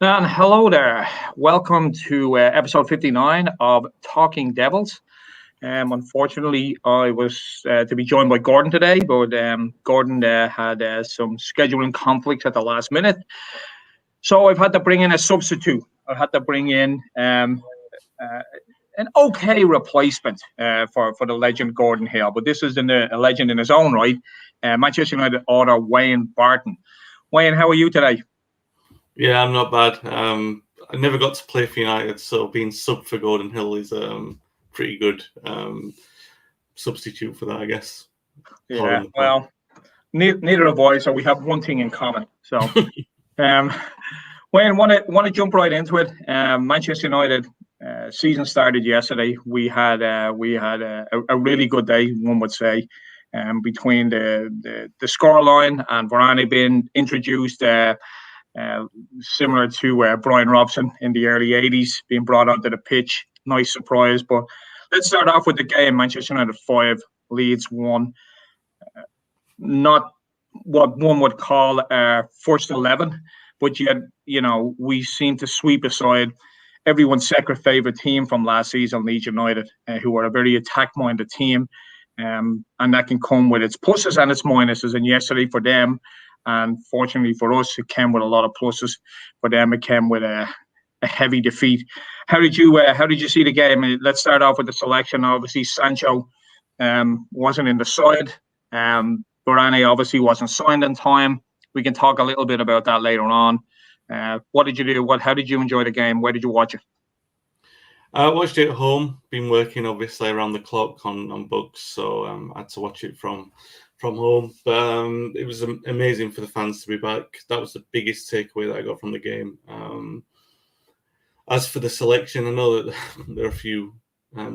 And hello there. Welcome to episode 59 of Talking Devils. Unfortunately, I was to be joined by Gordon today, but Gordon had some scheduling conflicts at the last minute. So I've had to bring in a substitute. I had to bring in uh, an okay replacement for the legend Gordon Hill, but this is a legend in his own right. Manchester United author Wayne Barton. Wayne, how are you today? Yeah, I'm not bad. I never got to play for United, so being sub for Gordon Hill is pretty good substitute for that, I guess. Yeah, well, neither have I, so we have one thing in common. So, um, Wayne, want to jump right into it. Manchester United season started yesterday. We had a really good day, one would say, between the scoreline and Varane being introduced. Similar to Brian Robson in the early 80s, being brought onto the pitch. Nice surprise. But let's start off with the game. Manchester United 5, Leeds 1. Not what one would call first 11, but yet, we seem to sweep aside everyone's second favourite team from last season, Leeds United, who are a very attack-minded team. And that can come with its pluses and its minuses. And yesterday for them, and fortunately for us, it came with a lot of pluses. For them, it came with a heavy defeat. How did you see the game? Let's start off with the selection. Obviously, Sancho wasn't in the side. Varane obviously wasn't signed in time. We can talk a little bit about that later on. What did you do? How did you enjoy the game? Where did you watch it? I watched it at home. Been working obviously around the clock on books, so I had to watch it from home. But it was amazing for the fans to be back. That was the biggest takeaway that I got from the game. As for the selection, I know that there are a few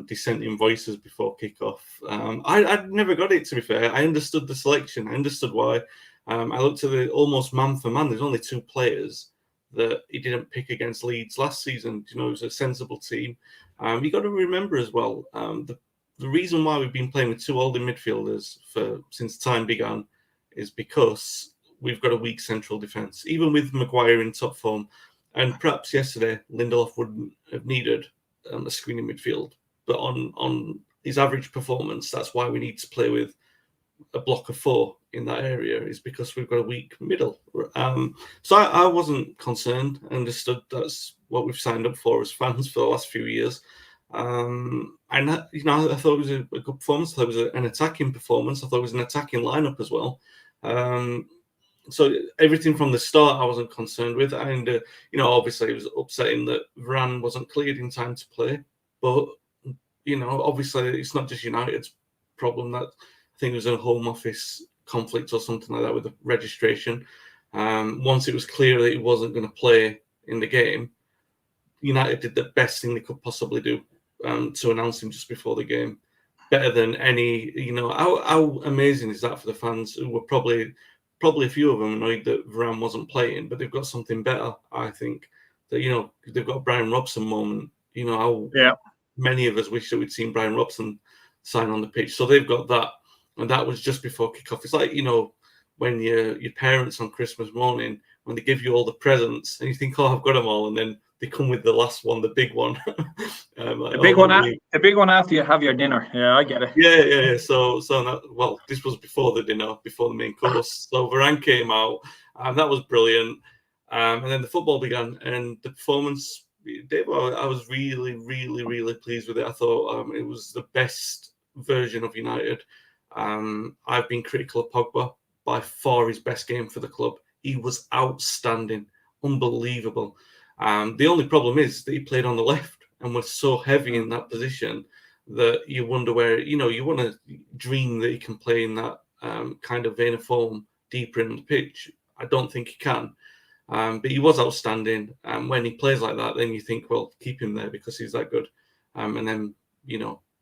dissenting voices before kickoff. I'd never got it, to be fair. I understood the selection. I understood why. I looked at the almost man for man. There's only two players that he didn't pick against Leeds last season. It was a sensible team. You got to remember as well, the reason why we've been playing with two holding midfielders since time began is because we've got a weak central defence. Even with Maguire in top form, and perhaps yesterday Lindelof wouldn't have needed a screening midfield, but on his average performance, that's why we need to play with a block of four in that area, is because we've got a weak middle. So I wasn't concerned. I understood that's what we've signed up for as fans for the last few years. And I thought it was a good performance. I thought it was an attacking performance. I thought it was an attacking lineup as well. So everything from the start, I wasn't concerned with. And obviously it was upsetting that Varane wasn't cleared in time to play. But obviously it's not just United's problem. That I think there was a home office conflict or something like that with the registration. Once it was clear that he wasn't going to play in the game, United did the best thing they could possibly do to announce him just before the game. Better than any, how amazing is that for the fans who were probably a few of them annoyed that Varane wasn't playing, but they've got something better, I think. That, they've got a Brian Robson moment. How many of us wish that we'd seen Brian Robson sign on the pitch. So they've got that. And that was just before kickoff. It's like, when your parents on Christmas morning, when they give you all the presents and you think, oh, I've got them all. And then they come with the last one, the big one. The big one after you have your dinner. Yeah, I get it. Yeah. So this was before the dinner, before the main course. So Varane came out, and that was brilliant. And then the football began, and the performance, Dave, I was really, really, really pleased with it. I thought it was the best version of United. I've been critical of Pogba. By far his best game for the club. He was outstanding, unbelievable. The only problem is that he played on the left and was so heavy in that position that you wonder where, you want to dream that he can play in that kind of vein of form deeper in the pitch. I don't think he can. But he was outstanding. And when he plays like that, then you think, well, keep him there because he's that good. And then,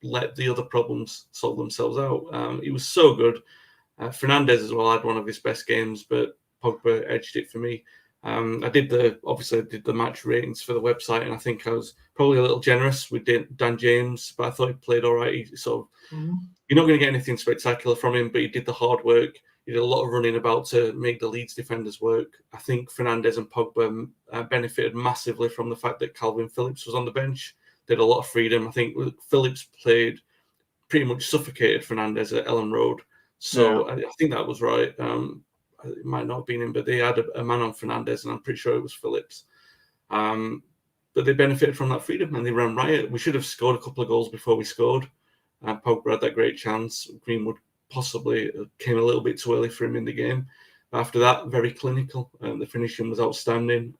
let the other problems solve themselves out. He was so good. Fernandes as well had one of his best games, but Pogba edged it for me. I did the match ratings for the website, and I think I was probably a little generous with Dan James, but I thought he played all right. You're not going to get anything spectacular from him, but he did the hard work. He did a lot of running about to make the Leeds defenders work. I think Fernandes and Pogba benefited massively from the fact that Calvin Phillips was on the bench. Did a lot of freedom. I think Phillips played pretty much suffocated Fernandes at Ellen Road. So I think that was right. It might not have been him, but they had a man on Fernandes, and I'm pretty sure it was Phillips. But they benefited from that freedom, and they ran riot. We should have scored a couple of goals before we scored. Pogba had that great chance. Greenwood possibly came a little bit too early for him in the game. But after that, very clinical. The finishing was outstanding.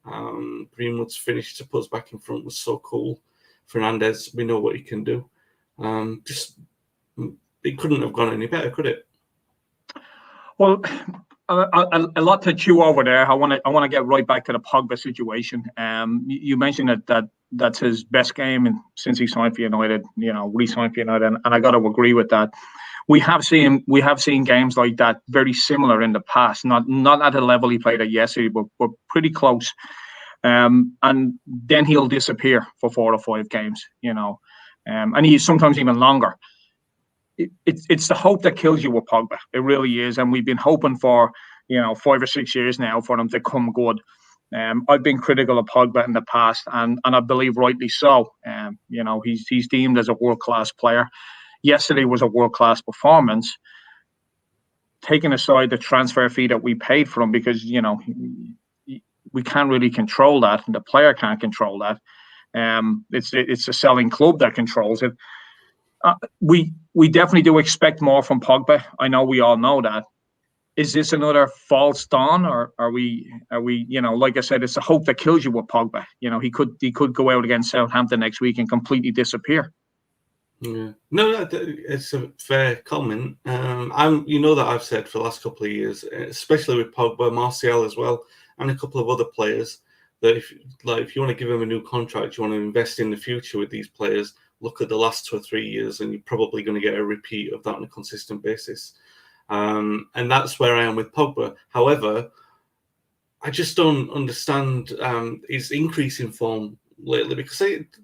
Greenwood's finish to put us back in front was so cool. Fernandes, we know what he can do. It couldn't have gone any better, could it? Well, a lot to chew over there. I want to get right back to the Pogba situation. You mentioned that's his best game since he signed for United. Re-signed for United, and I got to agree with that. We have seen games like that, very similar in the past. Not at the level he played at yesterday, but pretty close. And then he'll disappear for 4 or 5 games. And he's sometimes even longer. It's the hope that kills you with Pogba. It really is, and we've been hoping for 5 or 6 years now for him to come good. I've been critical of Pogba in the past, and I believe rightly so. He's deemed as a world-class player. Yesterday was a world-class performance. Taking aside the transfer fee that we paid for him, because we can't really control that, and the player can't control that. It's the selling club that controls it. We definitely do expect more from Pogba. I know we all know that. Is this another false dawn, or are we? Like I said, it's the hope that kills you with Pogba. He could go out against Southampton next week and completely disappear. Yeah, no, it's a fair comment. That I've said for the last couple of years, especially with Pogba, Martial as well, and a couple of other players, that if you want to give them a new contract, you want to invest in the future with these players. Look at the last 2 or 3 years, and you're probably going to get a repeat of that on a consistent basis. And that's where I am with Pogba. However, I just don't understand his increase in form lately, because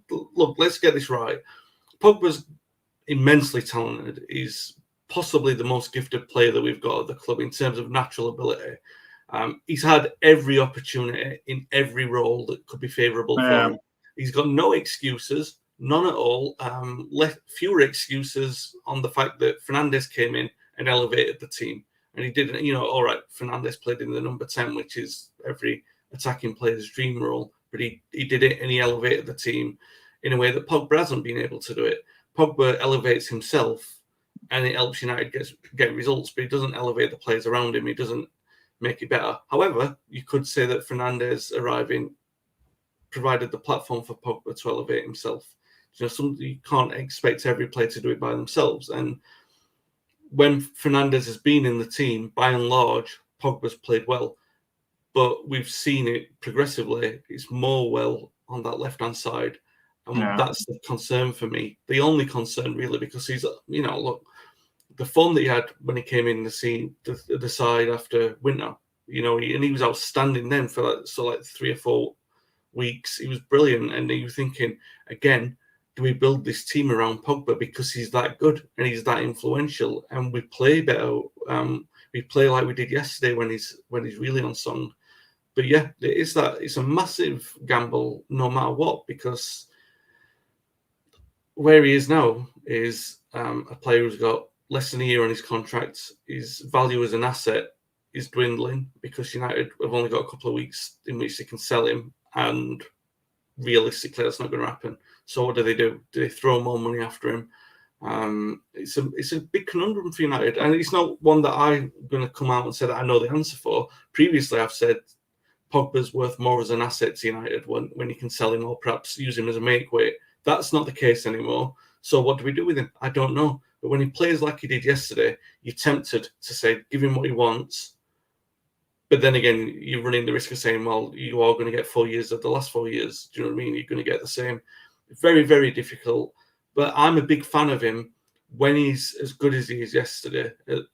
look, let's get this right. Pogba's immensely talented. He's possibly the most gifted player that we've got at the club in terms of natural ability. He's had every opportunity in every role that could be favourable for him. He's got no excuses. None at all. Fewer excuses on the fact that Fernandes came in and elevated the team. And he didn't, all right, Fernandes played in the number 10, which is every attacking player's dream role. But he did it, and he elevated the team in a way that Pogba hasn't been able to do it. Pogba elevates himself, and it helps United get results, but he doesn't elevate the players around him. He doesn't make it better. However, you could say that Fernandes arriving provided the platform for Pogba to elevate himself. You can't expect every player to do it by themselves. And when Fernandes has been in the team, by and large, Pogba's played well. But we've seen it progressively. It's more well on that left-hand side. And that's the concern for me. The only concern, really, because he's, look, the form that he had when he came in the side after winter, and he was outstanding then for 3 or 4 weeks. He was brilliant. And you were thinking, again, do we build this team around Pogba because he's that good and he's that influential, and we play better? We play like we did yesterday when he's really on song. But yeah, it's a massive gamble no matter what, because where he is now is a player who's got less than a year on his contract. His value as an asset is dwindling because United have only got a couple of weeks in which they can sell him, and realistically that's not going to happen. So what do? Do they throw more money after him? It's a big conundrum for United, and it's not one that I'm going to come out and say that I know the answer for. Previously, I've said Pogba's worth more as an asset to United when you can sell him or perhaps use him as a make weight. That's not the case anymore. So what do we do with him? I don't know. But when he plays like he did yesterday, you're tempted to say, give him what he wants. But then again, you're running the risk of saying, well, you are going to get 4 years of the last 4 years. Do you know what I mean? You're going to get the same. Very, very difficult. But I'm a big fan of him when he's as good as he is yesterday. And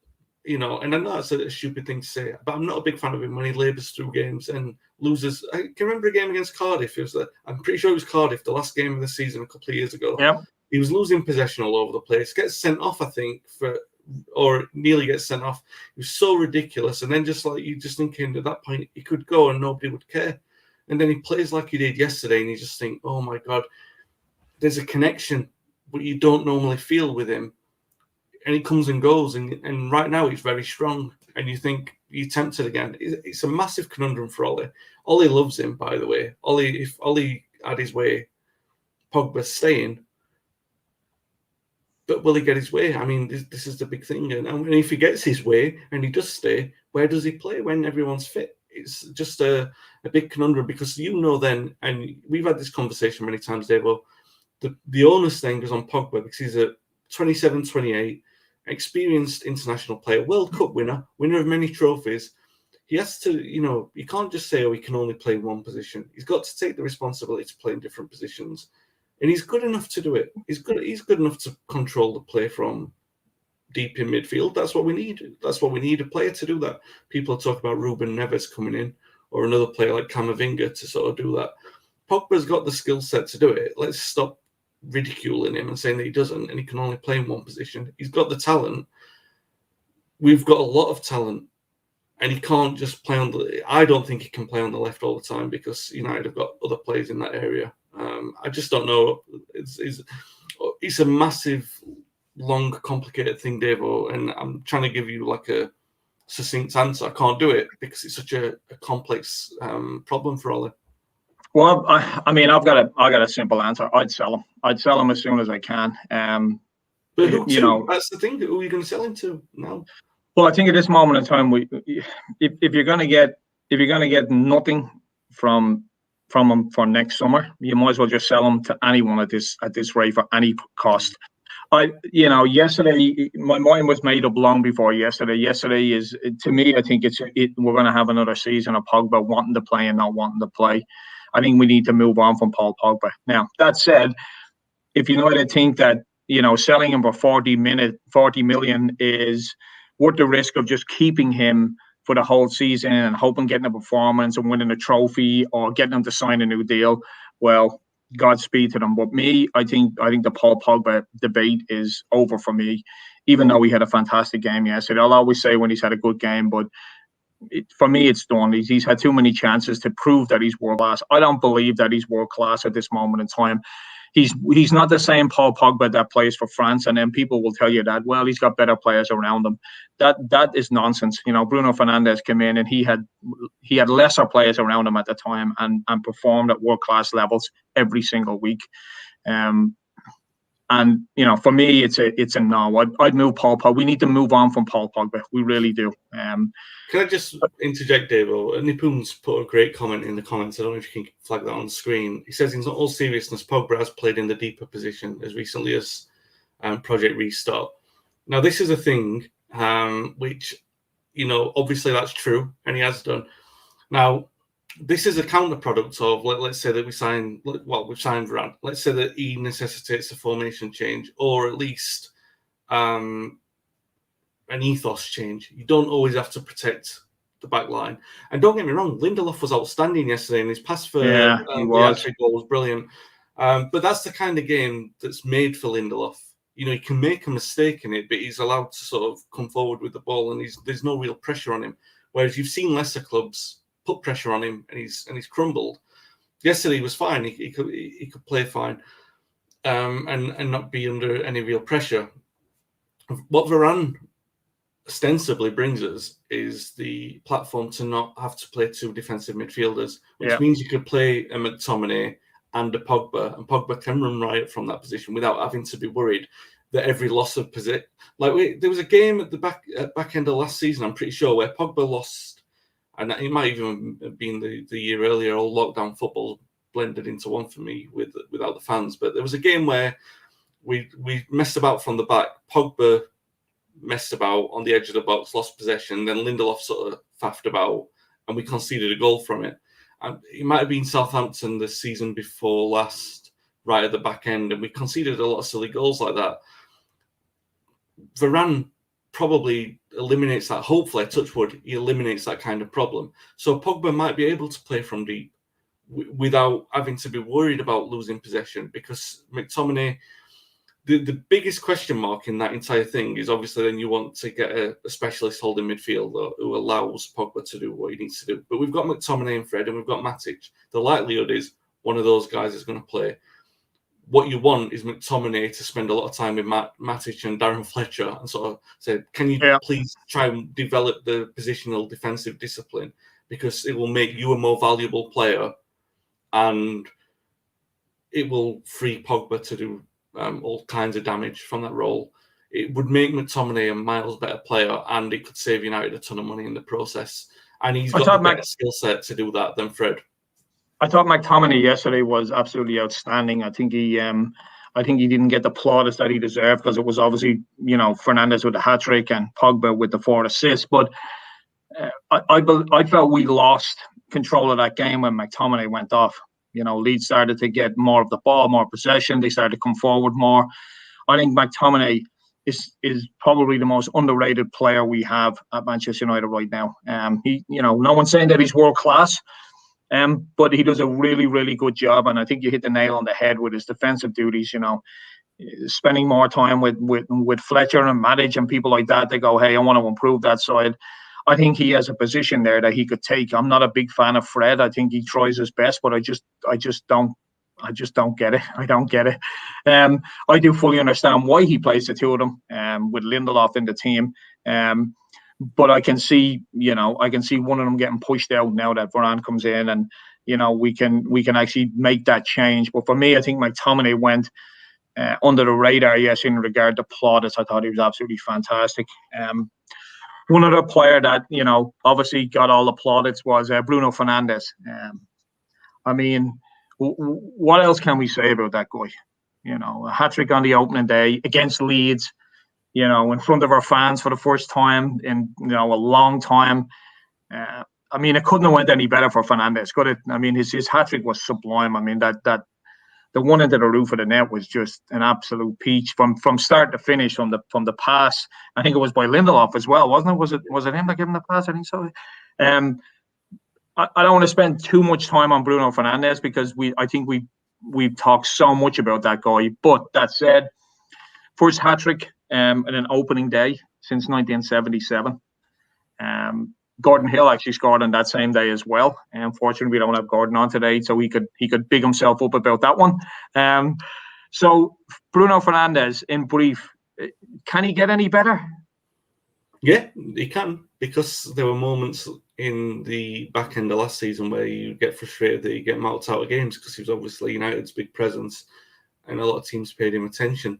I know that's a stupid thing to say, but I'm not a big fan of him when he labours through games and loses. I can remember a game against Cardiff. I'm pretty sure it was Cardiff, the last game of the season a couple of years ago. Yeah. He was losing possession all over the place. Gets sent off, I think, for or nearly gets sent off. It was so ridiculous. And then just like you just thinking at that point, he could go and nobody would care. And then he plays like he did yesterday, and you just think, oh my God, there's a connection, but you don't normally feel with him. And he comes and goes, and right now he's very strong. And you think you're tempted again. It's a massive conundrum for Ollie. Ollie loves him, by the way. If Ollie had his way, Pogba's staying. But will he get his way? I mean, this is the big thing. And if he gets his way and he does stay, where does he play when everyone's fit? It's just a big conundrum, because then, and we've had this conversation many times, Dave, well, the onus then goes on Pogba, because he's a 27, 28, experienced international player, World Cup winner of many trophies. He has to, you can't just say, he can only play one position. He's got to take the responsibility to play in different positions. And he's good enough to do it. He's good enough to control the play from deep in midfield. That's what we need. That's what we need, a player to do that. People are talking about Ruben Neves coming in, or another player like Camavinga to sort of do that. Pogba's got the skill set to do it. Let's stop ridiculing him and saying that he doesn't, and he can only play in one position. He's got the talent. We've got a lot of talent, and he can't just play on I don't think he can play on the left all the time, because United have got other players in that area. I just don't know. It's a massive, long, complicated thing, Davo, and I'm trying to give you like a succinct answer. I can't do it because it's such a complex problem for Ollie. Well, I mean, I've got a simple answer. I'd sell him. I'd sell him as soon as I can. But that's the thing. Who are you going to sell him to now? Well, I think at this moment in time, if you're going to get nothing from him for next summer, you might as well just sell him to anyone at this rate for any cost. Yesterday my mind was made up long before yesterday. Yesterday is, to me, I think we're going to have another season of Pogba wanting to play and not wanting to play. I think we need to move on from Paul Pogba. Now, that said, if United think that selling him for 40 million is worth the risk of just keeping him for the whole season and hoping getting a performance and winning a trophy or getting him to sign a new deal, well, Godspeed to them. But me, I think the Paul Pogba debate is over for me, even though he had a fantastic game yesterday. I'll always say when he's had a good game, but for me, it's done. He's had too many chances to prove that he's world class. I don't believe that he's world class at this moment in time. He's not the same Paul Pogba that plays for France, and then people will tell you that, well, he's got better players around him. That is nonsense. Bruno Fernandes came in and he had lesser players around him at the time and performed at world class levels every single week. And for me, it's a no. I'd move Paul Pogba. We need to move on from Paul Pogba. We really do. Can I just interject, Dave? Nipun's put a great comment in the comments. I don't know if you can flag that on the screen. He says, in all seriousness, Pogba has played in the deeper position as recently as Project Restart. Now, this is a thing which, obviously that's true, and he has done. Now, this is a counter product of, let's say that we've signed Varane. Let's say that he necessitates a formation change, or at least an ethos change. You don't always have to protect the back line. And don't get me wrong, Lindelof was outstanding yesterday, and his pass for the hat-trick goal was brilliant. But that's the kind of game that's made for Lindelof. He can make a mistake in it, but he's allowed to sort of come forward with the ball, and there's no real pressure on him. Whereas you've seen lesser clubs put pressure on him, and he's crumbled. Yesterday he was fine. He could play fine, and not be under any real pressure. What Varane ostensibly brings us is the platform to not have to play two defensive midfielders, which means you could play a McTominay and a Pogba, and Pogba can run riot from that position without having to be worried that every loss of position. There was a game at the back end of last season, I'm pretty sure, where Pogba lost, and it might even have been the year earlier. All lockdown football blended into one for me without the fans. But there was a game where we messed about from the back. Pogba messed about on the edge of the box, lost possession, then Lindelof sort of faffed about, and we conceded a goal from it. And it might have been Southampton the season before last, right at the back end, and we conceded a lot of silly goals like that. Varane probably eliminates that. Hopefully, touch wood, he eliminates that kind of problem. So Pogba might be able to play from deep without having to be worried about losing possession, because McTominay, the biggest question mark in that entire thing is obviously then you want to get a specialist holding midfielder who allows Pogba to do what he needs to do. But we've got McTominay and Fred, and we've got Matic. The likelihood is one of those guys is going to play. What you want is McTominay to spend a lot of time with Matic and Darren Fletcher and sort of say, can you please try and develop the positional defensive discipline, because it will make you a more valuable player and it will free Pogba to do all kinds of damage from that role. It would make McTominay a miles better player, and it could save United a ton of money in the process. And he's got a better skill set to do that than Fred. I thought McTominay yesterday was absolutely outstanding. I think he didn't get the plaudits that he deserved, because it was obviously, Fernandes with the hat-trick and Pogba with the 4 assists. But I felt we lost control of that game when McTominay went off. Leeds started to get more of the ball, more possession. They started to come forward more. I think McTominay is probably the most underrated player we have at Manchester United right now. No one's saying that he's world class, but he does a really, really good job. And I think you hit the nail on the head with his defensive duties. Spending more time with Fletcher and Matic and people like that. They go, hey, I want to improve that side. I think he has a position there that he could take. I'm not a big fan of Fred. I think he tries his best, but I just don't get it. I don't get it. I do fully understand why he plays the two of them, with Lindelof in the team. But I can see one of them getting pushed out now that Varane comes in, and we can actually make that change. But for me, I think McTominay went under the radar. Yes, in regard to plaudits, I thought he was absolutely fantastic. One other player that, obviously got all the plaudits was Bruno Fernandes. What else can we say about that guy? A hat-trick on the opening day against Leeds, in front of our fans for the first time in, a long time. It couldn't have went any better for Fernandes, could it? His hat-trick was sublime. That the one into the roof of the net was just an absolute peach from start to finish, from the pass. I think it was by Lindelof as well, wasn't it? Was it him that gave him the pass? I think so. I don't want to spend too much time on Bruno Fernandes, because I think we've talked so much about that guy. But that said, first hat-trick in an opening day since 1977. Gordon Hill actually scored on that same day as well. Unfortunately, we don't have Gordon on today, so he could big himself up about that one. So Bruno Fernandes, in brief, can he get any better? Yeah, he can, because there were moments in the back end of last season where you get frustrated that you get marked out of games, because he was obviously United's big presence and a lot of teams paid him attention.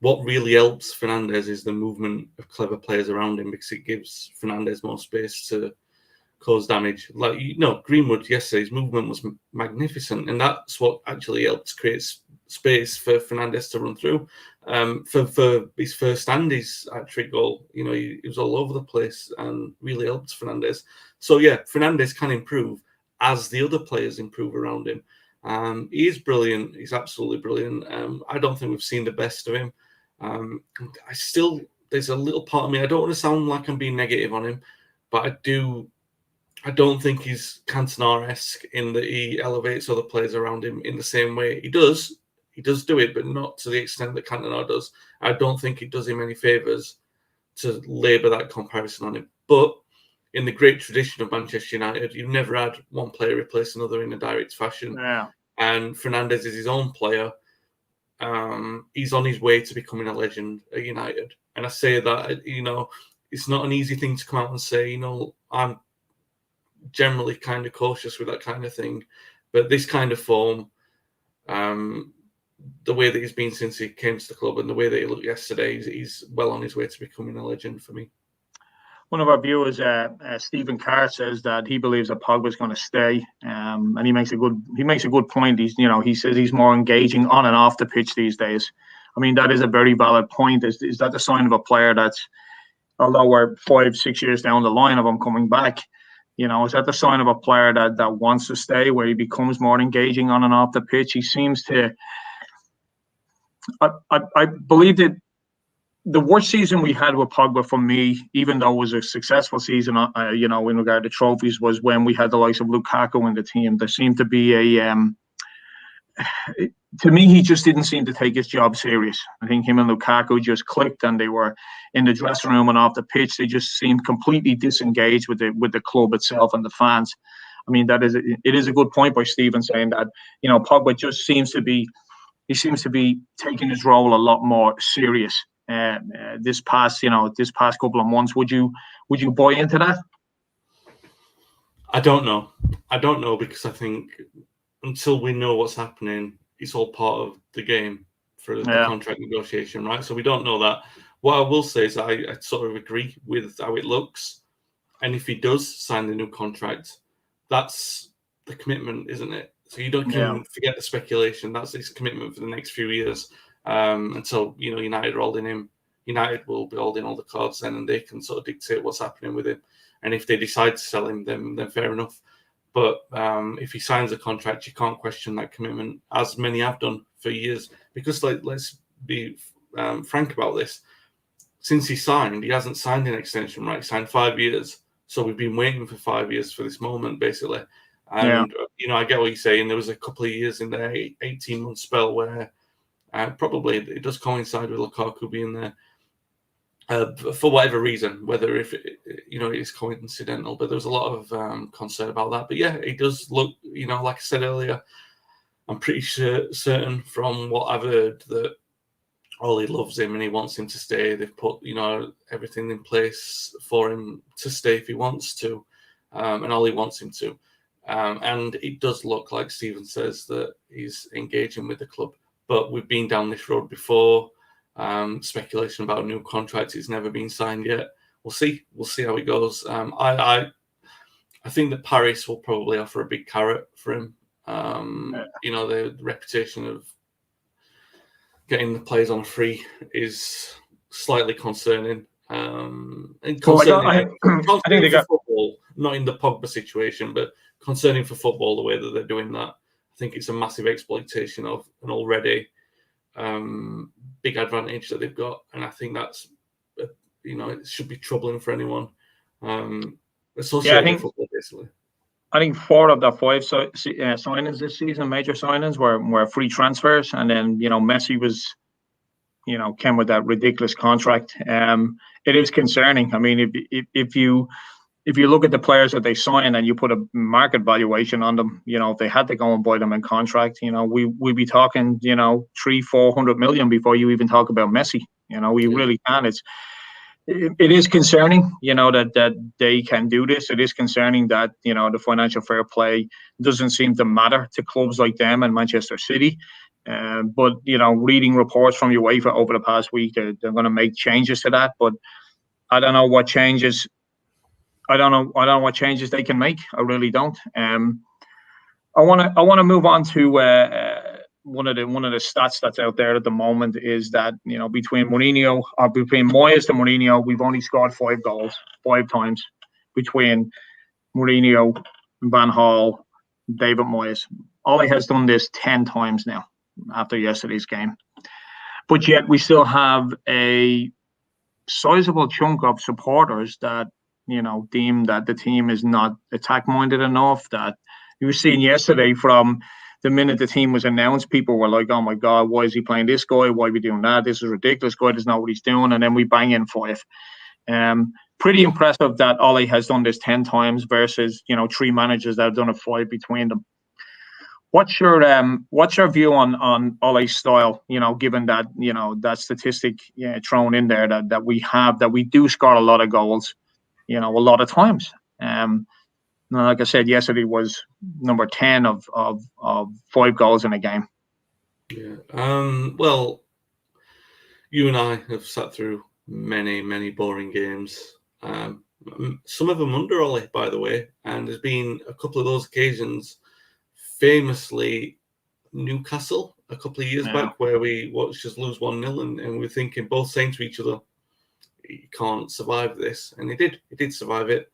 What really helps Fernandes is the movement of clever players around him, because it gives Fernandes more space to cause damage. Greenwood yesterday, his movement was magnificent, and that's what actually helped create space for Fernandes to run through. For his first and his hat-trick goal, he was all over the place and really helped Fernandes. So yeah, Fernandes can improve as the other players improve around him. He is brilliant. He's absolutely brilliant. I don't think we've seen the best of him. There's a little part of me, I don't want to sound like I'm being negative on him, but I don't think he's Cantona-esque in that he elevates other players around him in the same way. He does do it, but not to the extent that Cantona does. I don't think it does him any favours to labour that comparison on him. But in the great tradition of Manchester United, you've never had one player replace another in a direct fashion. Yeah. And Fernandes is his own player. He's on his way to becoming a legend at United. And I say that, it's not an easy thing to come out and say, I'm generally kind of cautious with that kind of thing. But this kind of form, the way that he's been since he came to the club and the way that he looked yesterday, he's well on his way to becoming a legend for me. One of our viewers, Stephen Carr, says that he believes that Pogba's going to stay, and he makes a good point. He says he's more engaging on and off the pitch these days. That is a very valid point. Is that the sign of a player that's, although we're 5-6 years down the line of him coming back, is that the sign of a player that wants to stay, where he becomes more engaging on and off the pitch? He seems to. I believe that the worst season we had with Pogba, for me, even though it was a successful season, in regard to trophies, was when we had the likes of Lukaku in the team. There seemed to be to me, he just didn't seem to take his job serious. I think him and Lukaku just clicked, and they were in the dressing room and off the pitch. They just seemed completely disengaged with the club itself and the fans. I mean, it is a good point by Stephen saying that, Pogba just seems to be taking his role a lot more serious. This past couple of months, would you buy into that? I don't know because I think until we know what's happening, it's all part of the game for the contract negotiation, right? So we don't know that. What I will say is I sort of agree with how it looks, and if he does sign the new contract, that's the commitment, isn't it? So you don't forget the speculation. That's his commitment for the next few years until United are holding him. United will be holding all the cards then, and they can sort of dictate what's happening with him. And if they decide to sell him, then fair enough. But if he signs a contract, you can't question that commitment, as many have done for years. Because let's be frank about this. Since he signed, he hasn't signed an extension, right? He signed 5 years. So we've been waiting for 5 years for this moment, basically. And, I get what you're saying. There was a couple of years in there, 18-month spell where probably it does coincide with Lukaku being there for whatever reason, whether if it is coincidental. But there was a lot of concern about that. But yeah, it does look, like I said earlier, I'm pretty certain from what I've heard that Ollie loves him and he wants him to stay. They've put, everything in place for him to stay if he wants to, and Ollie wants him to. And it does look like Stephen says that he's engaging with the club. But we've been down this road before. Speculation about a new contract. It's never been signed yet. We'll see. We'll see how it goes. I think that Paris will probably offer a big carrot for him. The reputation of getting the players on free is slightly concerning. And concerning, I think they got football, not in the Pogba situation, but concerning for football the way that they're doing that. I think it's a massive exploitation of an already big advantage that they've got, and I think that's it should be troubling for anyone associated with football, basically. I think 4 of the 5 signings this season, major signings, were free transfers, and then Messi was came with that ridiculous contract. It is concerning. I mean, if you look at the players that they sign and you put a market valuation on them, if they had to go and buy them in contract, we'd be talking, 300-400 million before you even talk about Messi. We really can. It is concerning, that they can do this. It is concerning that, the financial fair play doesn't seem to matter to clubs like them and Manchester City. But, reading reports from UEFA over the past week, they're going to make changes to that. But I don't know what changes. I don't know what changes they can make. I really don't. I want to move on to one of the stats that's out there at the moment is that between Moyes and Mourinho, we've only scored 5 goals 5 times between Mourinho, Van Gaal, David Moyes. Ole has done this 10 times now after yesterday's game, but yet we still have a sizable chunk of supporters that deem that the team is not attack-minded enough. That you were seeing yesterday, from the minute the team was announced, people were like, "Oh my God, why is he playing this guy? Why are we doing that? This is ridiculous. Guy doesn't know what he's doing." And then we bang in 5. Pretty impressive that Ole has done this 10 times versus 3 managers that have done it 5 between them. What's your view on Ole's style? Given that that statistic thrown in there that we do score a lot of goals. A lot of times. Like I said, yesterday was number 10 of 5 goals in a game. Yeah. Well, you and I have sat through many, many boring games. Some of them under Ole, by the way, and there's been a couple of those occasions, famously Newcastle a couple of years back, where we watched us lose 1-0 and we're thinking, both saying to each other, "You can't survive this," and he did survive it.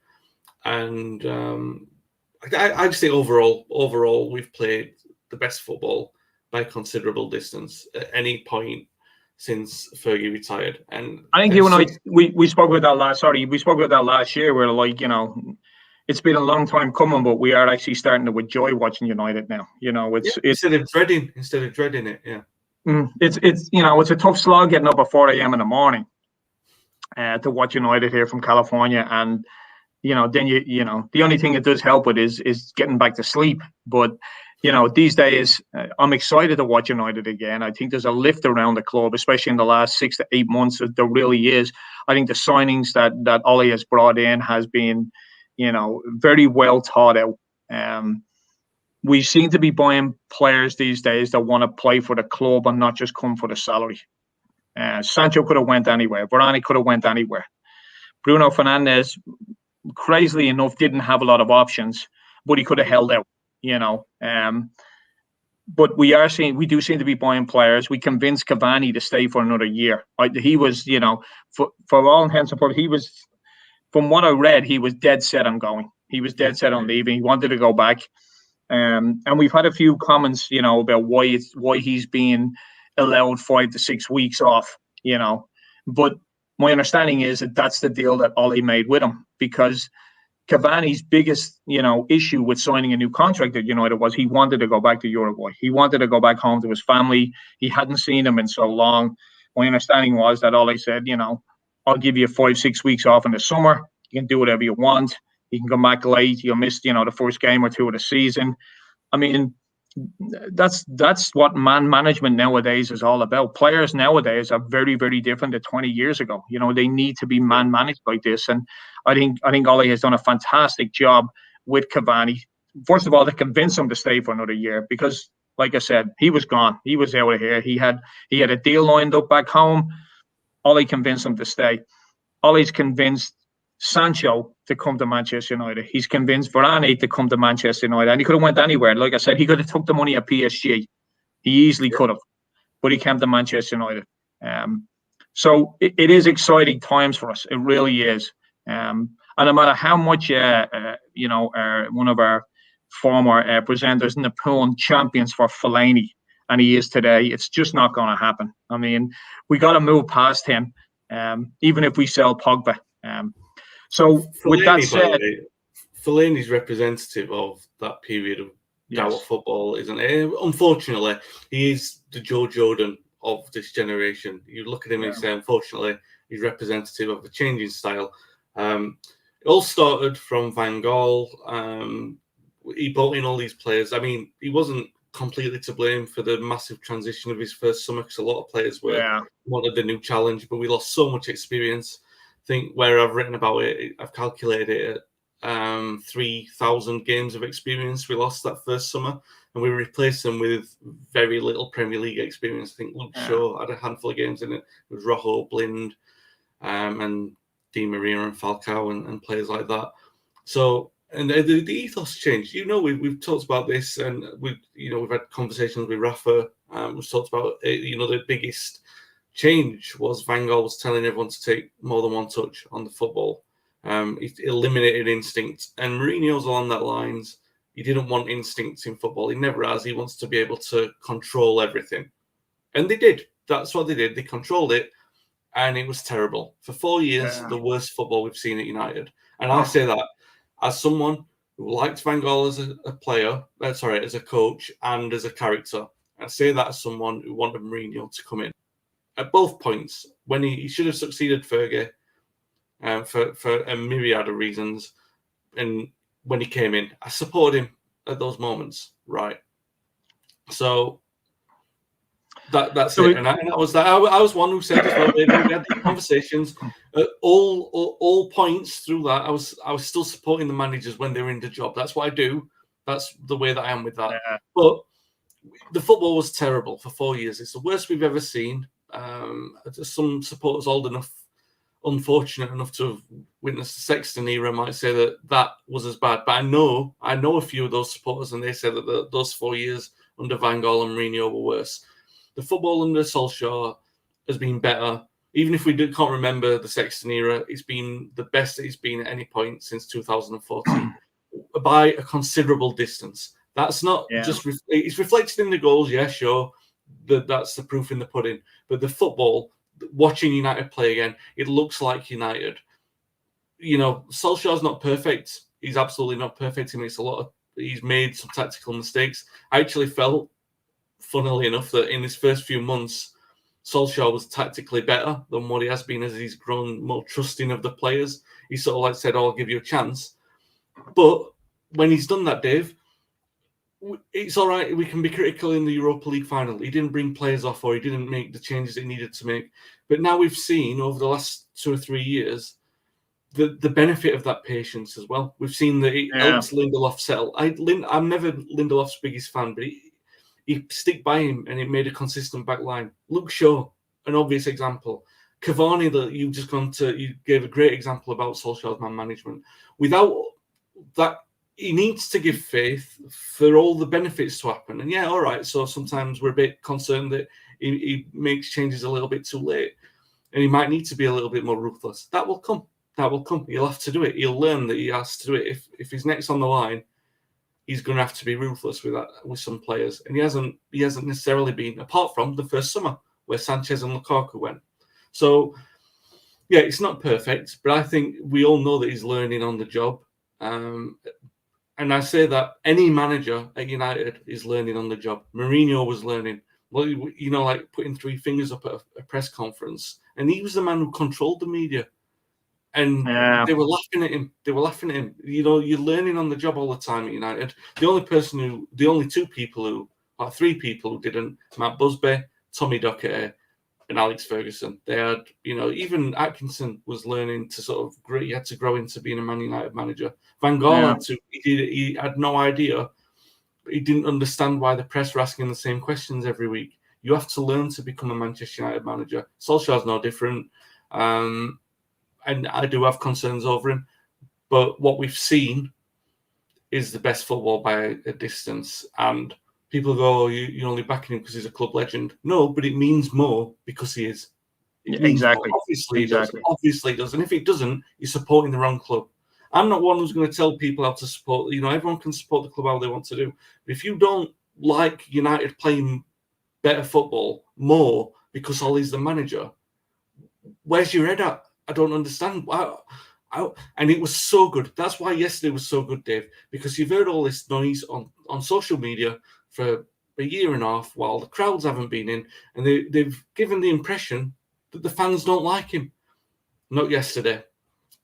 And I just think overall we've played the best football by a considerable distance at any point since Fergie retired. And I think you and I we spoke about that last year. Where, like, it's been a long time coming, but we are actually starting to enjoy watching United now. It's instead of dreading it. Yeah, it's it's a tough slog getting up at 4 a.m. in the morning to watch United here from California, and then the only thing it does help with is getting back to sleep. But these days I'm excited to watch United again. I think there's a lift around the club, especially in the last 6 to 8 months. There really is. I think the signings that Ollie has brought in has been, very well thought out. We seem to be buying players these days that want to play for the club and not just come for the salary. Sancho could have went anywhere. Varane could have went anywhere. Bruno Fernandes, crazily enough, didn't have a lot of options, but he could have held out. But we do seem to be buying players. We convinced Cavani to stay for another year. He was, for all intents and purposes, he was, from what I read, he was dead set on going. He was dead set on leaving. He wanted to go back. And we've had a few comments, about why he's being allowed 5 to 6 weeks off, But my understanding is that that's the deal that Ollie made with him, because Cavani's biggest, issue with signing a new contract at United was he wanted to go back to Uruguay. He wanted to go back home to his family. He hadn't seen them in so long. My understanding was that Ollie said, I'll give you 5, 6 weeks off in the summer. You can do whatever you want. You can come back late. You'll miss, the first game or two of the season. I mean, that's what man management nowadays is all about. Players nowadays are very, very different than 20 years ago. They need to be man managed like this. And I think Ollie has done a fantastic job with Cavani. First of all, to convince him to stay for another year, because, like I said, he was gone. He was out of here. He had a deal lined up back home. Ollie convinced him to stay. Ollie's convinced Sancho to come to Manchester United. He's convinced Varane to come to Manchester United, and he could have went anywhere. Like I said, he could have took the money at PSG. He easily could have, but he came to Manchester United. So it is exciting times for us. It really is. And no matter how much, one of our former presenters, Napoleon, champions for Fellaini, and he is today, it's just not going to happen. I mean, we got to move past him, even if we sell Pogba. So Fellaini, with that said, Fellaini's representative of that period of Gower football, isn't it? Unfortunately, he is the Joe Jordan of this generation. You look at him and say, unfortunately, he's representative of the changing style. It all started from Van Gaal. He brought in all these players. I mean, he wasn't completely to blame for the massive transition of his first summer, because a lot of players wanted the new challenge, but we lost so much experience. I think where I've written about it, I've calculated it at 3,000 games of experience we lost that first summer, and we replaced them with very little Premier League experience. I think Luke Shaw had a handful of games in it. It was Rojo, Blind, and Di Maria and Falcao and players like that. So, and the ethos changed. We've talked about this, and we've had conversations with Rafa. We've talked about the biggest change was Van Gaal was telling everyone to take more than one touch on the football. He eliminated instinct, and Mourinho's along that lines. He didn't want instincts in football. He never has. He wants to be able to control everything, and they did. That's what they did. They controlled it, and it was terrible for 4 years. The worst football we've seen at United, and I say that as someone who liked Van Gaal as a player, as a coach and as a character. I say that as someone who wanted Mourinho to come in. At both points, when he should have succeeded Fergie for a myriad of reasons, and when he came in, I supported him at those moments, right? So that's it. And I was that. I was one who said as well. We had these conversations at all points through that. I was still supporting the managers when they were in the job. That's what I do. That's the way that I am with that. Yeah. But the football was terrible for 4 years. It's the worst we've ever seen. Some supporters old enough, unfortunate enough to have witnessed the Sexton era might say that was as bad. But I know a few of those supporters, and they said that those 4 years under Van Gaal and Mourinho were worse. The football under Solskjaer has been better. Even if we can't remember the Sexton era, it's been the best that it's been at any point since 2014 by a considerable distance. That's not just it's reflected in the goals. Yeah, sure. That's the proof in the pudding. But the football, watching United play again, it looks like United. Solskjaer's not perfect. He's absolutely not perfect. He's made some tactical mistakes. I actually felt, funnily enough, that in his first few months, Solskjaer was tactically better than what he has been as he's grown more trusting of the players. He sort of like said, "Oh, I'll give you a chance." But when he's done that, Dave, it's all right. We can be critical in the Europa League final. He didn't bring players off, or he didn't make the changes he needed to make. But now we've seen over the last 2 or 3 years the benefit of that patience as well. We've seen that it helps Lindelof settle. I'm never Lindelof's biggest fan, but he stick by him and it made a consistent back line. Luke Shaw, an obvious example. Cavani, that you gave a great example about Solskjaer's man management. Without that, he needs to give faith for all the benefits to happen. And yeah, all right, so sometimes we're a bit concerned that he makes changes a little bit too late and he might need to be a little bit more ruthless. That will come. He'll have to do it. He'll learn that he has to do it. If his neck's on the line, he's going to have to be ruthless with some players. And he hasn't necessarily been, apart from the first summer where Sanchez and Lukaku went. So, yeah, it's not perfect, but I think we all know that he's learning on the job. And I say that any manager at United is learning on the job. Mourinho was learning. Well, like putting 3 fingers up at a press conference. And he was the man who controlled the media. And they were laughing at him. You're learning on the job all the time at United. The only 3 people who didn't, Matt Busby, Tommy Docherty, and Alex Ferguson. They had, even Atkinson was learning to sort of grow. He had to grow into being a Man United manager. Van Gaal had to. He had no idea. He didn't understand why the press were asking the same questions every week. You have to learn to become a Manchester United manager. Solskjaer's no different. And I do have concerns over him. But what we've seen is the best football by a distance. And people go, "Oh, you're only backing him because he's a club legend." No, but it means more because he is. Exactly. Obviously it does. And if it doesn't, you're supporting the wrong club. I'm not one who's going to tell people how to support. Everyone can support the club how they want to do. But if you don't like United playing better football more because Ollie's the manager, where's your head at? I don't understand. And it was so good. That's why yesterday was so good, Dave, because you've heard all this noise on social media for a year and a half while the crowds haven't been in, and they've given the impression that the fans don't like him. Not yesterday.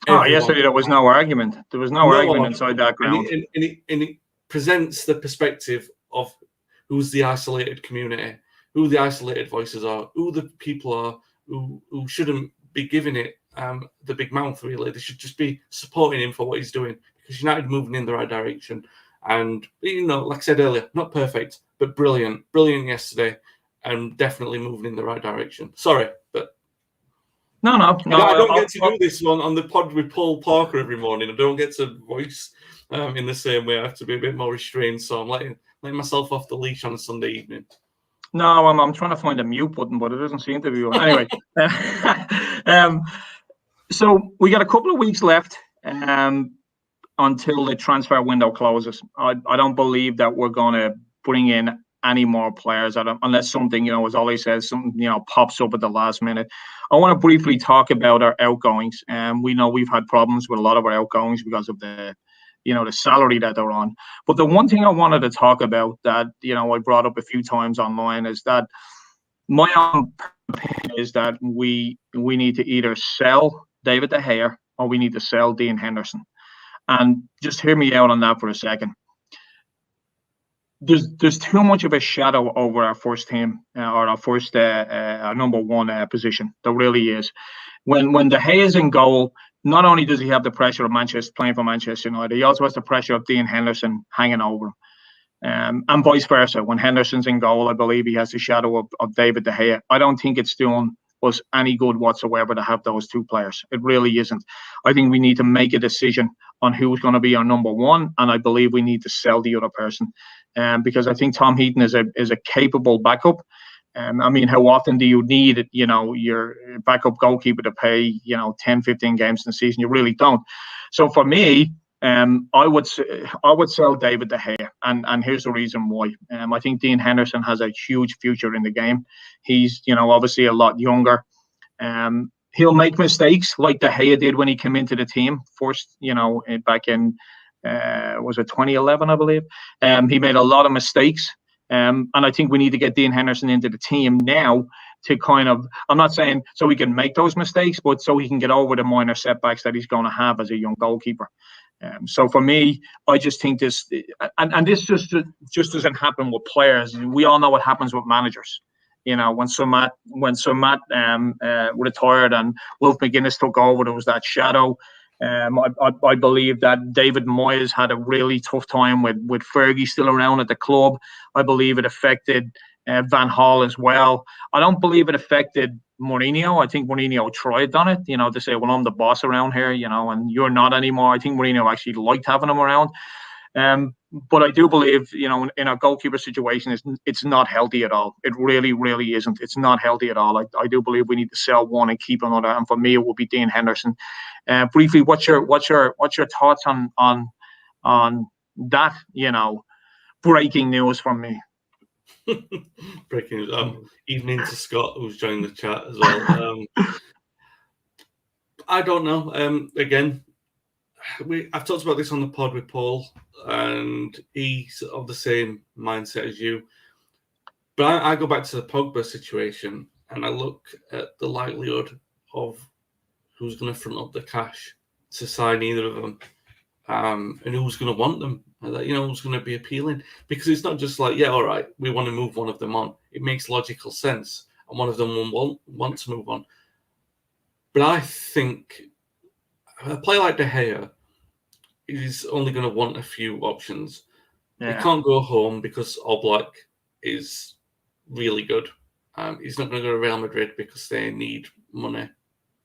Yesterday there was no argument. There was no argument inside that ground. And it presents the perspective of who's the isolated community, who the isolated voices are, who the people are who shouldn't be giving it the big mouth, really. They should just be supporting him for what he's doing, because United moving in the right direction. And, like I said earlier, not perfect, but brilliant yesterday, and definitely moving in the right direction. Sorry, but no. I don't get to do this one on the pod with Paul Parker every morning. I don't get to voice in the same way. I have to be a bit more restrained, so I'm letting myself off the leash on a Sunday evening. No, I'm trying to find a mute button, but it doesn't seem to be one. Anyway, so we got a couple of weeks left until the transfer window closes. I don't believe that we're going to bring in any more players unless something, as Ollie says, something pops up at the last minute. I want to briefly talk about our outgoings. We know we've had problems with a lot of our outgoings because of the salary that they're on. But the one thing I wanted to talk about that, I brought up a few times online is that my own opinion is that we need to either sell David De Gea or we need to sell Dean Henderson. And just hear me out on that for a second. There's too much of a shadow over our first team or our first our number one position. There really is. When De Gea is in goal, not only does he have the pressure of playing for Manchester United, he also has the pressure of Dean Henderson hanging over him. And vice versa. When Henderson's in goal, I believe he has the shadow of David De Gea. I don't think it's doing us any good whatsoever to have those two players. It really isn't. I think we need to make a decision on who's going to be our number one, and I believe we need to sell the other person. Because I think Tom Heaton is a capable backup. How often do you need, your backup goalkeeper to play, 10, 15 games in the season? You really don't. So for me, I would sell David De Gea, and here's the reason why. I think Dean Henderson has a huge future in the game. He's, obviously a lot younger. He'll make mistakes like De Gea did when he came into the team first, back in Was it 2011, I believe? He made a lot of mistakes. And I think we need to get Dean Henderson into the team now to kind of, I'm not saying so he can make those mistakes, but so he can get over the minor setbacks that he's going to have as a young goalkeeper. So for me, I just think this, and this just doesn't happen with players. We all know what happens with managers. You know, when Sir Matt retired and Wilf McGuinness took over, there was that shadow. I believe that David Moyes had a really tough time with Fergie still around at the club. I believe it affected Van Gaal as well. I don't believe it affected Mourinho. I think Mourinho tried on it, you know, to say, well, I'm the boss around here, you know, and you're not anymore. I think Mourinho actually liked having him around. But I do believe, you know, in a goalkeeper situation, it's not healthy at all. It really, really isn't. It's not healthy at all. I do believe we need to sell one and keep another. And for me, it will be Dean Henderson. Briefly, what's your thoughts on that? You know, breaking news from me. Breaking news. Evening to Scott, who's joined the chat as well. I don't know. Again, I've talked about this on the pod with Paul, and he's of the same mindset as you. But I go back to the Pogba situation, and I look at the likelihood of who's going to front up the cash to sign either of them, and who's going to want them. You know, who's going to be appealing, because it's not just like, yeah, all right, we want to move one of them on. It makes logical sense, and one of them will want to move on. But I think a player like De Gea is only going to want a few options. Yeah. He can't go home because Oblak is really good. He's not going to go to Real Madrid because they need money.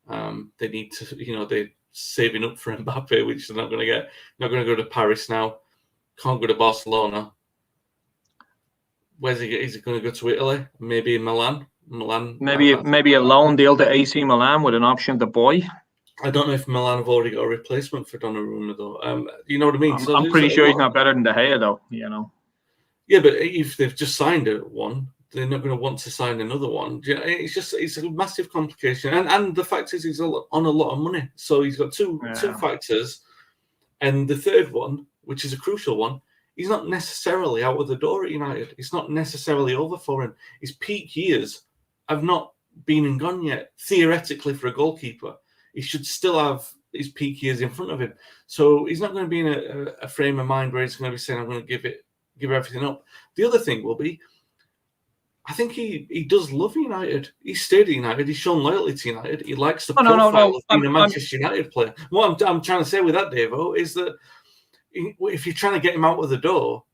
They need to, you know, they're saving up for Mbappe, which they're not going to get. Not going to go to Paris now. Can't go to Barcelona. Where's he? Is he going to go to Italy? Maybe Milan. Maybe a loan deal to AC Milan with an option to buy. I don't know if Milan have already got a replacement for Donnarumma though. You know what I mean? I'm pretty sure he's not better than De Gea though. You know. Yeah, but if they've just signed one, they're not going to want to sign another one. It's a massive complication, and the fact is he's on a lot of money, so he's got two factors, and the third one, which is a crucial one, he's not necessarily out of the door at United. It's not necessarily over for him. His peak years have not been and gone yet. Theoretically, for a goalkeeper, he should still have his peak years in front of him. So he's not going to be in a frame of mind where he's going to be saying, I'm going to give everything up. The other thing will be, I think he does love United. He stayed at United. He's shown loyalty to United. He likes the profile of being a Manchester United player. What I'm trying to say with that, Davo, is that if you're trying to get him out of the door,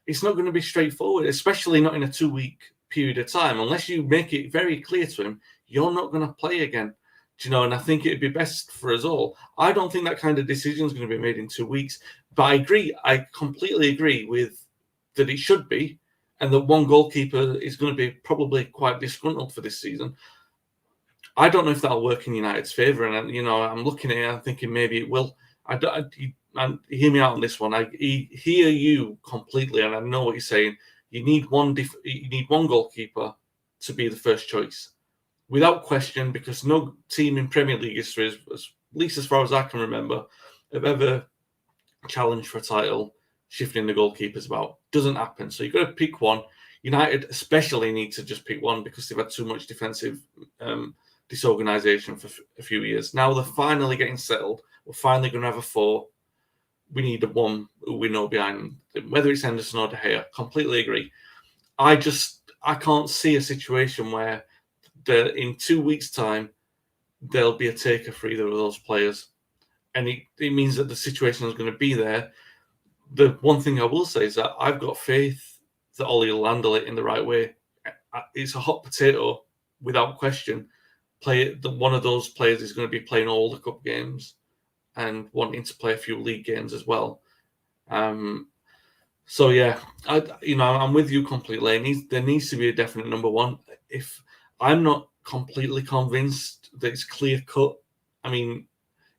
it's not going to be straightforward, especially not in a 2-week period of time, unless you make it very clear to him, you're not going to play again. Do you know? And I think it'd be best for us all. I don't think that kind of decision is going to be made in 2 weeks. But I agree. I completely agree with that it should be, and that one goalkeeper is going to be probably quite disgruntled for this season. I don't know if that'll work in United's favour. And, you know, I'm looking at it, I'm thinking maybe it will. And hear me out on this one. I hear you completely, and I know what you're saying. You need one goalkeeper to be the first choice, without question, because no team in Premier League history, at least as far as I can remember, have ever challenged for a title shifting the goalkeepers about. Doesn't happen. So you've got to pick one. United especially need to just pick one because they've had too much defensive disorganisation for a few years. Now they're finally getting settled. We're finally going to have a 4. We need one who we know behind them, whether it's Henderson or De Gea. Completely agree. I can't see a situation where in 2 weeks' time there'll be a taker for either of those players, and it means that the situation is going to be there. The one thing I will say is that I've got faith that Ollie will handle it in the right way. It's a hot potato without question. One of those players is going to be playing all the cup games and wanting to play a few league games as well. So yeah, I'm with you completely. There needs to be a definite number one. If I'm not completely convinced that it's clear cut, I mean,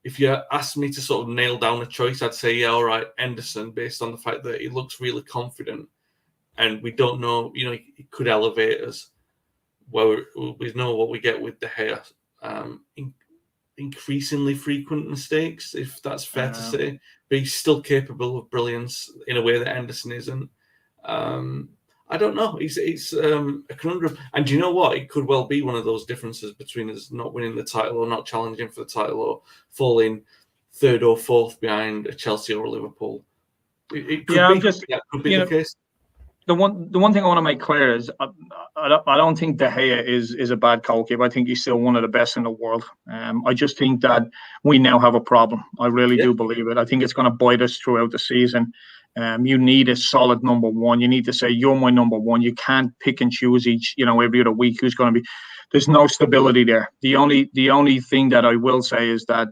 if you asked me to sort of nail down a choice, I'd say, yeah, all right, Henderson, based on the fact that he looks really confident, and we don't know, you know, he could elevate us. Well, we know what we get with De Gea. increasingly frequent mistakes, if that's fair to say. But he's still capable of brilliance in a way that Henderson isn't. I don't know. It's a conundrum. And do you know what? It could well be one of those differences between us not winning the title or not challenging for the title or falling third or fourth behind a Chelsea or a Liverpool. It could be. That could be the case. The one thing I want to make clear is I don't think De Gea is a bad goalkeeper. I think he's still one of the best in the world. I just think that we now have a problem. I really do believe it. I think it's going to bite us throughout the season. You need a solid number one. You need to say, you're my number one. You can't pick and choose every other week who's going to be. There's no stability there. The only thing that I will say is that,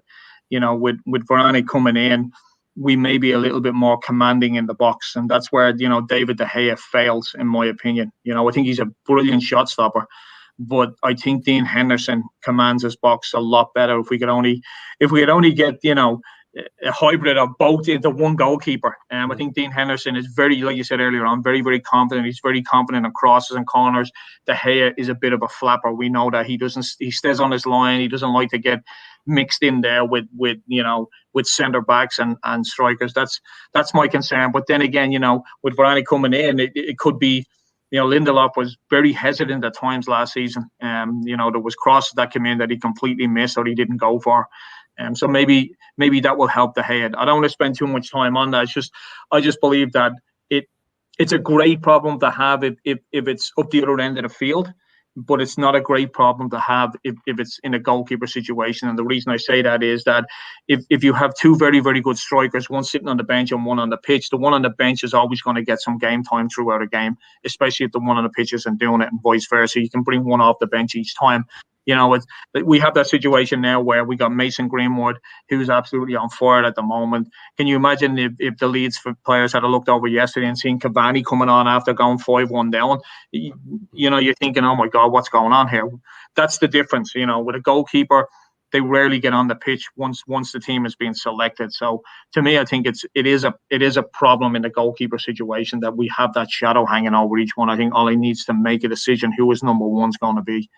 with Varane coming in, we may be a little bit more commanding in the box. And that's where, David De Gea fails, in my opinion. I think he's a brilliant shot stopper. But I think Dean Henderson commands his box a lot better if we could only get, a hybrid of both into one goalkeeper. I think Dean Henderson is very, like you said earlier on, very, very confident. He's very confident in crosses and corners. De Gea is a bit of a flapper. We know that he stays on his line. He doesn't like to get mixed in there with centre backs and strikers. That's my concern. But then again, with Varane coming in, it could be, Lindelof was very hesitant at times last season. There was crosses that came in that he completely missed or he didn't go for. So maybe that will help De Gea. I don't want to spend too much time on that. I just believe that it's a great problem to have if it's up the other end of the field, but it's not a great problem to have if it's in a goalkeeper situation. And the reason I say that is that if you have two very, very good strikers, one sitting on the bench and one on the pitch, the one on the bench is always going to get some game time throughout a game, especially if the one on the pitch isn't doing it and vice versa. You can bring one off the bench each time. We have that situation now where we got Mason Greenwood, who's absolutely on fire at the moment. Can you imagine if the Leeds players had looked over yesterday and seen Cavani coming on after going 5-1 down? You're thinking, oh my God, what's going on here? That's the difference. With a goalkeeper, they rarely get on the pitch once the team is being selected. So to me, I think it is a problem in the goalkeeper situation that we have that shadow hanging over each one. I think Ollie needs to make a decision who his number one's going to be.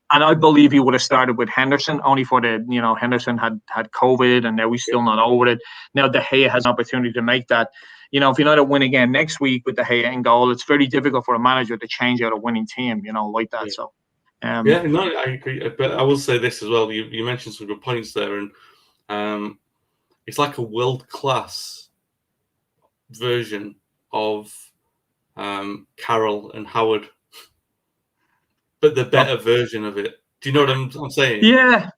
And I believe he would have started with Henderson, only for Henderson had COVID and now he's still not over it. Now De Gea has an opportunity to make that. If United win again next week with De Gea in goal, it's very difficult for a manager to change out a winning team, like that. So. I agree. But I will say this as well. You mentioned some good points there, and it's like a world-class version of Carroll and Howard, but the better version of it. Do you know what I'm saying? Yeah,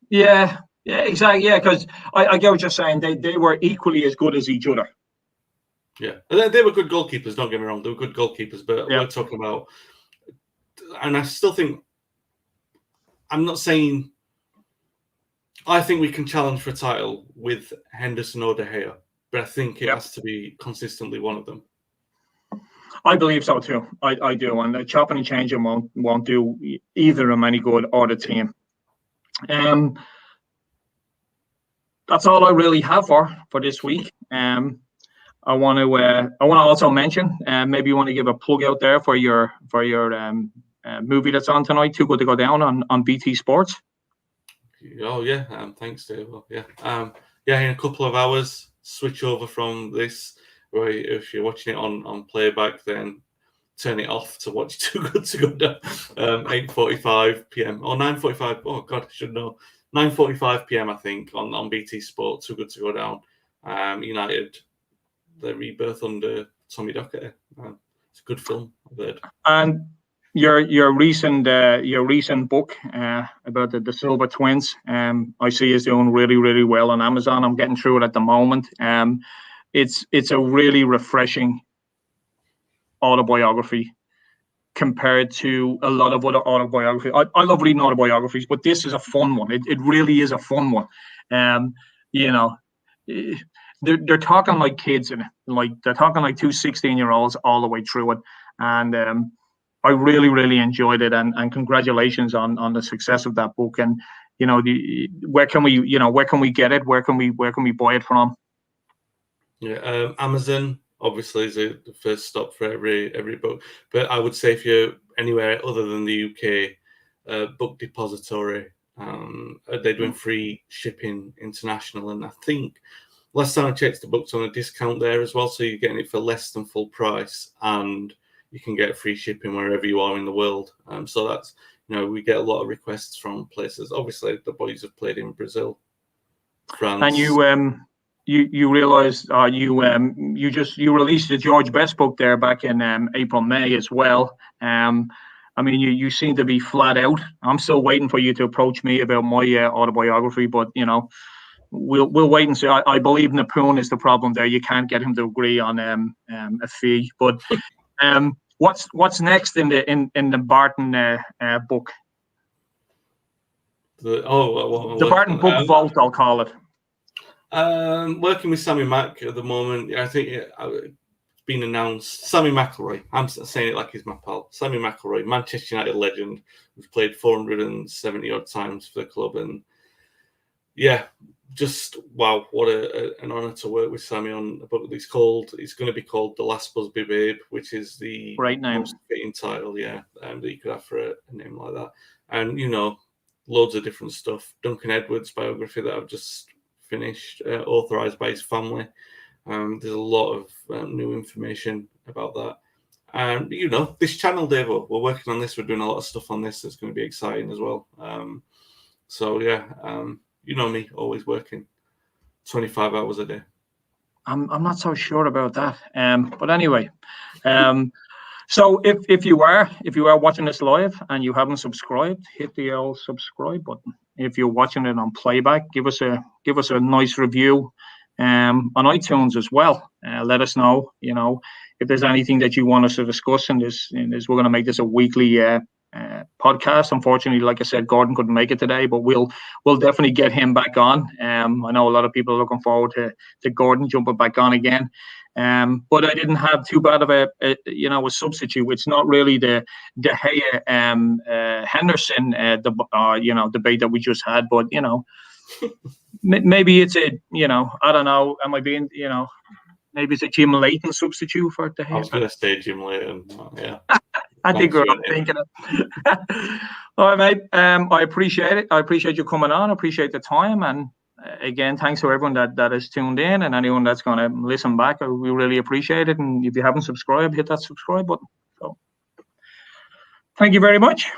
exactly. Yeah, because I get what you're saying. They were equally as good as each other. Yeah, they were good goalkeepers. Don't get me wrong; they were good goalkeepers. But we're talking about, and I still think. I'm not saying I think we can challenge for a title with Henderson or De Gea, but I think it has to be consistently one of them. I believe so too. I do, and the chopping and changing won't do either of them any good or the team. That's all I really have for this week. I want to also mention, maybe you want to give a plug out there for your movie that's on tonight, Too Good to Go Down on BT Sports. Oh yeah, thanks Dave. In a couple of hours switch over from this, right? If you're watching it on playback, then turn it off to watch Too Good to Go Down. 8:45 p.m. or 9:45. Oh God, I should know. 9:45 p.m. I think on BT Sport. Too Good to Go Down. United, the rebirth under Tommy Docherty. It's a good film, I've heard. And your recent book about the Silver Twins, I see is doing really, really well on Amazon. I'm getting through it at the moment. It's a really refreshing autobiography compared to a lot of other autobiographies. I love reading autobiographies, but this is a fun one. It really is a fun one. They're talking like kids in it, like they're talking like two 16-year-olds all the way through it, and I really, really enjoyed it, and congratulations on the success of that book. And where can we get it? Where can we buy it from? Yeah, Amazon obviously is the first stop for every book. But I would say if you're anywhere other than the UK, Book Depository They're doing free shipping international, and I think last time I checked, the book's on a discount there as well, so you're getting it for less than full price, and you can get free shipping wherever you are in the world. So that's, we get a lot of requests from places. Obviously, the boys have played in Brazil, France, and you realized you released the George Best book there back in April, May as well. I mean, you seem to be flat out. I'm still waiting for you to approach me about my autobiography, but we'll wait and see. I believe Napoon is the problem there. You can't get him to agree on a fee. But what's next in the Barton book? The Barton book vault, I'll call it. Working with Sammy Mack at the moment. I think it's been announced. Sammy McElroy. I'm saying it like he's my pal. Sammy McElroy, Manchester United legend, who's played 470 odd times for the club, and yeah, just wow, what an honour to work with Sammy on a book that's called. It's going to be called The Last Busby Babe, which is the great name, most fitting title, that you could have for a name like that. And loads of different stuff. Duncan Edwards' biography that I've just finished, authorised by his family. There's a lot of new information about that. And, this channel, Dave, we're working on this. We're doing a lot of stuff on this. It's going to be exciting as well. You know me, always working 25 hours a day. I'm not so sure about that. But anyway, so if you are watching this live and you haven't subscribed, hit the old subscribe button. If you're watching it on playback, give us a nice review on iTunes as well. Let us know, if there's anything that you want us to discuss in this. We're going to make this a weekly podcast. Unfortunately, like I said, Gordon couldn't make it today, but we'll definitely get him back on. I know a lot of people are looking forward to Gordon jumping back on again. But I didn't have too bad of a substitute. It's not really the De Gea Henderson debate that we just had, but maybe it's I don't know. Am I being maybe it's a Jim Leighton substitute for De Gea? I was going to say Jim Leighton. Yeah. I think we're thinking of. All right, mate. I appreciate it. I appreciate you coming on. I appreciate the time, and again, thanks to everyone that has tuned in and anyone that's going to listen back. We really appreciate it. And if you haven't subscribed, hit that subscribe button. So, thank you very much.